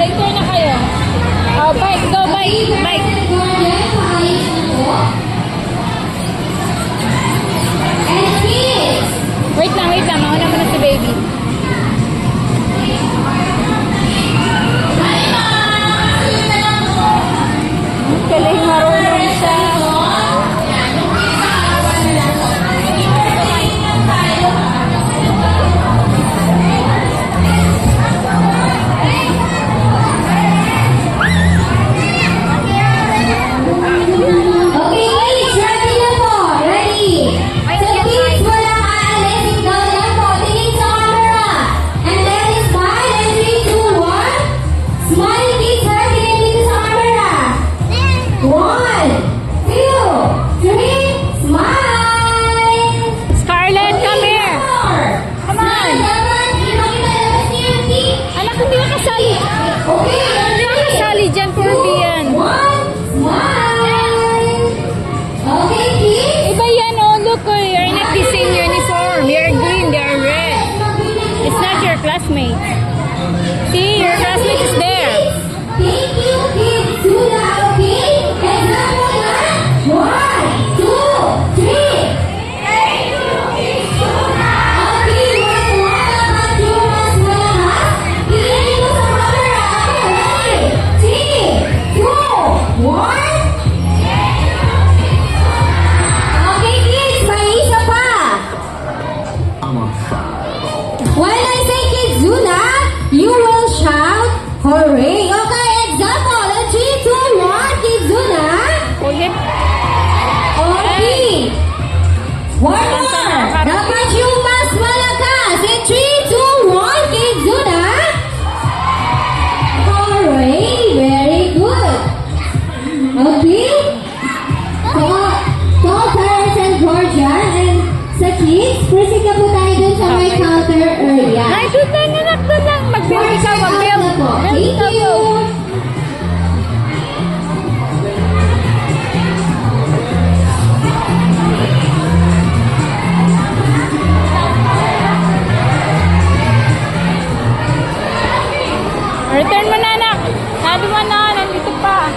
Later na kayo. Oh, bike. Go, bike. Bike. Wait lang. Mauna mo na si baby. Galing marunong siya. Classmate. See, your classmate is there. Thank you, kids. Do that, okay? And 1, 2, 3. Thank you, kids. Do that. Okay, we're one you must lahat. Tingin mo sa camera. Okay, 3, 2, 1. Okay, kids, may isa pa. When I say kids do that, you will shout, hooray! Okay, example, 3, 2, 1, kids do that. Ulit. Okay. One more. Dapat yung mas malakas. In 3, 2, 1, kids do that. Hooray! Very good. Okay. So, parents and guardian and sa kids, proceed na po tayo dun sa may counter area. Ay, doon lang, anak. Doon lang. Mag-build ka. Mag-build. Thank you. Return mo na, anak. Nado mo na. Nandito pa.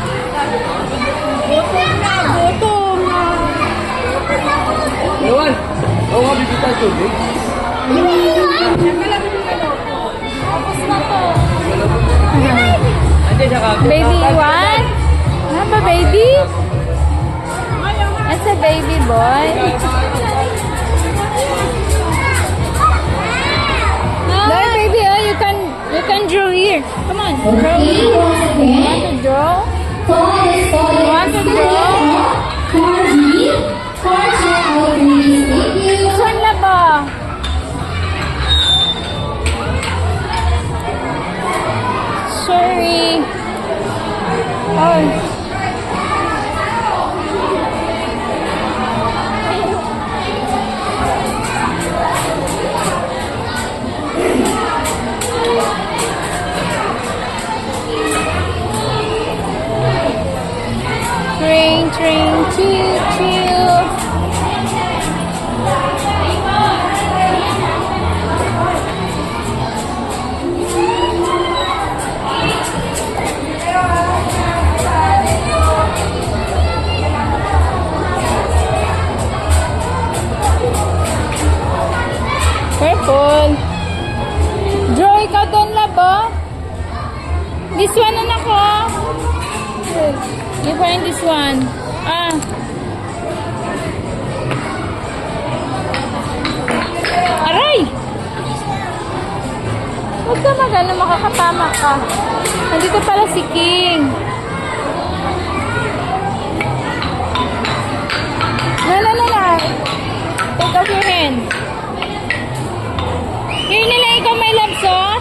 Gutom na. Gutom na. Ewan, ako nga bibita tubig. Tapos na to. Ate, saka. Baby, one? Ano ba, baby? That's a baby boy. No, baby, oh, you can draw here. Come on, draw. Okay, once You again. want to draw? You want to draw? For B, for check out please. Thank you. Which one na ba? Sorry. Oh. Train, choo, choo. Purple. Draw ikaw doon, labo. This one, anak ko. You find this one. Ah. Aray! Huwag ka magano, makakatama ka. Nandito pala si King. Na. Take off your hand. Here nila ikaw, my loves, oh.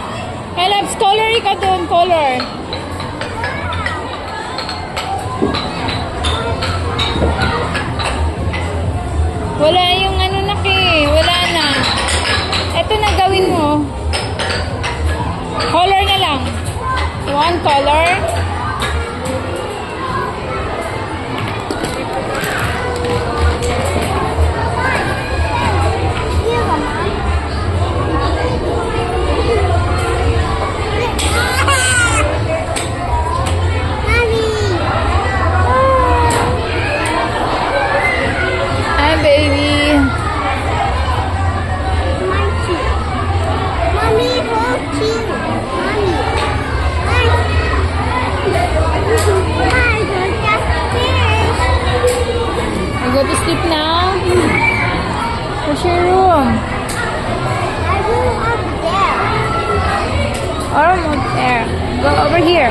My loves, color ikaw doon, color. Wala yung ano na wala na. Ito na gawin mo. Color na lang. One color. Almost there. Go over here.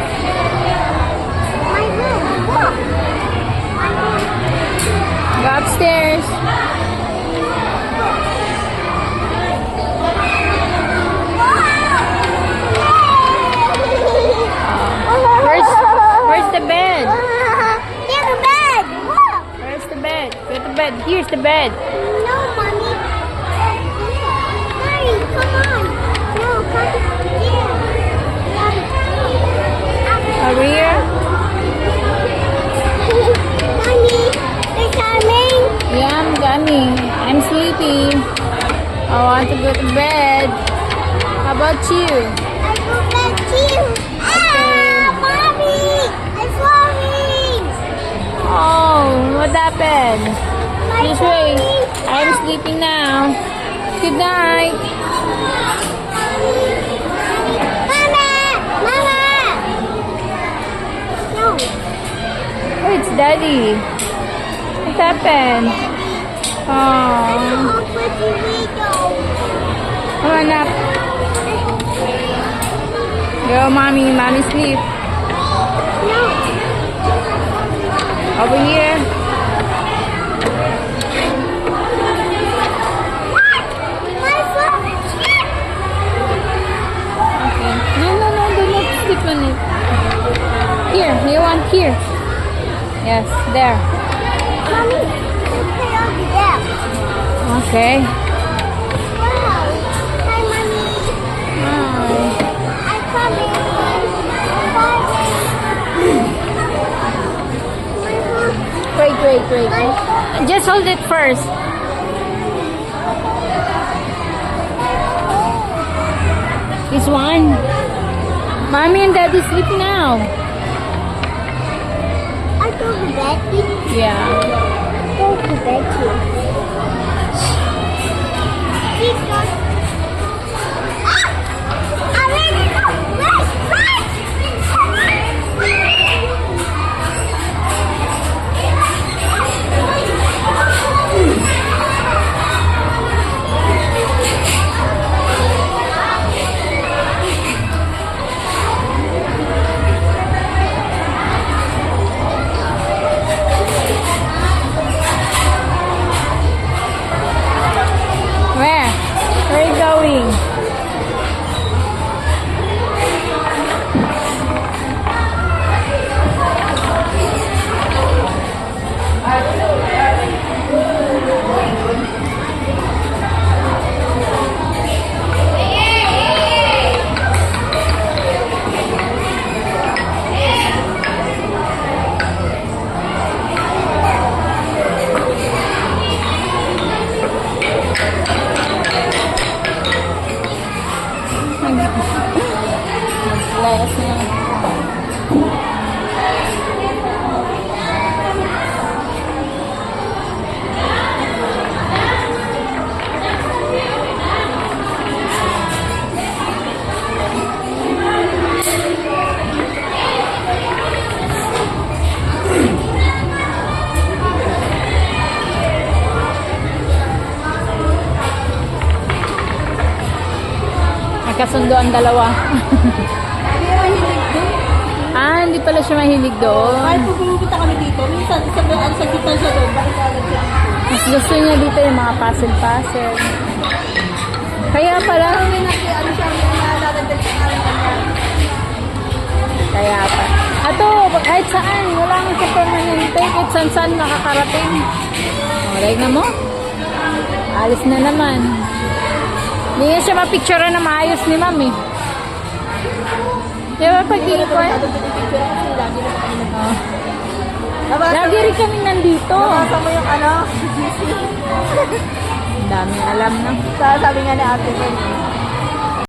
My room. Look. My room. Go upstairs. Where's the bed? Here's the bed. Look. Where's the bed? Where's the bed? Here's the bed. No, mommy. Hurry, come on. No, come here. Over here. Mommy, they're coming. Yeah, I'm coming. I'm sleepy. I want to go to bed. How about you? I go back to you. Ah, mommy, I'm falling. Oh, what happened? My Just wait. mommy. I'm sleeping now. Good night. Mama, Mama. No. Oh, it's Daddy. What happened? Oh, come on up. Go, mommy. Mommy sleep. No. Over here. My phone. Okay. No, do not sleep on it. Here, you want here? Yes, there. Mommy, put it over there. Okay. Wow. Hi, Mommy. Hi. I'm coming. Wait. Just hold it first. This one. Mommy and Daddy sleep now. I go to bed. Yeah. Go to bed too. Please don't. Ah! I already know. Run! Where? Where are you going? Last na. Magkasundo ang dalawa. Hindi pala siya mahilig doon. Kahit pupunta kami dito, minsan sa kita siya doon, bakit agad siya? Mas gusto niya dito yung mga puzzle-puzzle. Kaya pala. Ano siya, nalalagdag sa akin kanya. Kaya pa. Ato, kahit saan. Wala nga sa permanente. Kahit saan nakakarating. Okay na mo? Alis na naman. Hindi nga siya mapicture na maayos ni mami. Di ba pag dito ko eh? Lagi rin kami nandito. Nabasa mo yung ano? Ang daming alam na. Sabi nga ni ate ko,